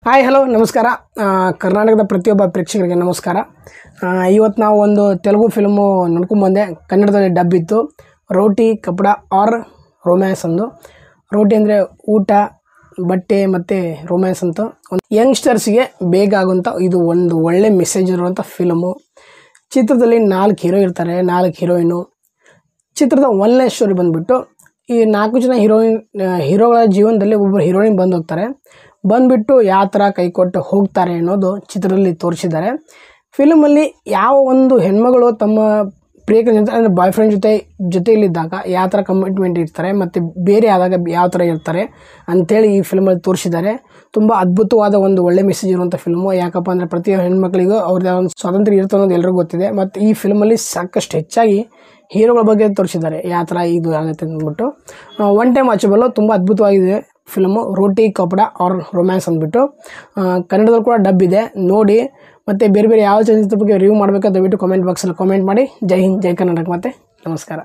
Hi hello ನಮಸ್ಕಾರ. ಕರ್ನಾಟಕದ ಪ್ರತಿಯೊಬ್ಬ ಪ್ರೇಕ್ಷಕರಿಗೆ ನಮಸ್ಕಾರ. ಇವತ್ತು ನಾವು ಒಂದು ತೆಲುಗು ಫಿಲ್ಮು ನೋಡ್ಕೊಂಡ್ಬಂದೆ. ಕನ್ನಡದಲ್ಲಿ ಡಬ್ ಇತ್ತು. ರೋಟಿ ಕಪಡ ಆರ್ ರೊಮ್ಯಾನ್ಸ್ ಅಂದು. ರೋಟಿ ಅಂದರೆ ಊಟ, ಬಟ್ಟೆ ಮತ್ತು ರೊಮ್ಯಾನ್ಸ್ ಅಂತ ಒಂದು ಯಂಗ್ಸ್ಟರ್ಸ್ಗೆ ಬೇಗ ಆಗುವಂಥ ಇದು ಒಂದು ಒಳ್ಳೆ ಮೆಸೇಜ್ ಇರುವಂಥ ಫಿಲಮು. ಚಿತ್ರದಲ್ಲಿ 4 ಹೀರೋ ಇರ್ತಾರೆ, 4 ಹೀರೋಯಿನು. ಚಿತ್ರದ ಒನ್ಲೈನ್ ಸ್ಟೋರಿ ಬಂದುಬಿಟ್ಟು ಈ 4 ಜನ ಹೀರೋಗಳ ಜೀವನದಲ್ಲಿ ಒಬ್ಬರು ಹೀರೋಯಿನ್ ಬಂದುಬಿಟ್ಟು ಯಾವ ಥರ ಕೈಕೊಟ್ಟು ಹೋಗ್ತಾರೆ ಅನ್ನೋದು ಚಿತ್ರದಲ್ಲಿ ತೋರಿಸಿದ್ದಾರೆ. ಫಿಲಮಲ್ಲಿ ಯಾವ ಒಂದು ಹೆಣ್ಮಗಳು ತಮ್ಮ ಪ್ರಿಯಕರ ಜೊತೆ ಅಂದರೆ ಬಾಯ್ ಫ್ರೆಂಡ್ ಜೊತೆಯಲ್ಲಿದ್ದಾಗ ಯಾವ ಥರ ಕಮಿಟ್ಮೆಂಟ್ ಇರ್ತಾರೆ ಮತ್ತು ಬೇರೆ ಆದಾಗ ಯಾವ ಥರ ಇರ್ತಾರೆ ಅಂಥೇಳಿ ಈ ಫಿಲ್ಮಲ್ಲಿ ತೋರಿಸಿದ್ದಾರೆ. ತುಂಬ ಅದ್ಭುತವಾದ ಒಂದು ಒಳ್ಳೆ ಮೆಸೇಜ್ ಇರುವಂಥ ಫಿಲ್ಮು. ಯಾಕಪ್ಪ ಅಂದರೆ ಪ್ರತಿ ಹೆಣ್ಮಕ್ಳಿಗೂ ಅವ್ರದ್ದು ಒಂದು ಸ್ವಾತಂತ್ರ್ಯ ಇರುತ್ತೆ ಅನ್ನೋದು ಎಲ್ರಿಗೂ ಗೊತ್ತಿದೆ. ಮತ್ತು ಈ ಫಿಲ್ಮಲ್ಲಿ ಸಾಕಷ್ಟು ಹೆಚ್ಚಾಗಿ ಹೀರೋಗಳ ಬಗ್ಗೆ ತೋರಿಸಿದ್ದಾರೆ, ಯಾವ ಥರ ಇದು ಆಗುತ್ತೆ ಅಂದ್ಬಿಟ್ಟು. ಒನ್ ಟೈಮ್ ವಾಚಬಲ್ಲು, ತುಂಬ ಅದ್ಭುತವಾಗಿದೆ ಫಿಲ್ಮು. ರೋಟಿ ಕಪಡ ಆರ್ ರೊಮ್ಯಾನ್ಸ್ ಅಂದ್ಬಿಟ್ಟು ಕನ್ನಡದಲ್ಲಿ ಕೂಡ ಡಬ್ ಇದೆ, ನೋಡಿ. ಮತ್ತು ಬೇರೆ ಯಾವ ಚಲನಚಿತ್ರ ಬಗ್ಗೆ ರಿವ್ಯೂ ಮಾಡಬೇಕು ದಯವಿಟ್ಟು ಕಾಮೆಂಟ್ ಬಾಕ್ಸಲ್ಲಿ ಕಾಮೆಂಟ್ ಮಾಡಿ. ಜೈ ಹಿಂದ್, ಜೈ ಕರ್ನಾಟಕ, ಮತ್ತು ನಮಸ್ಕಾರ.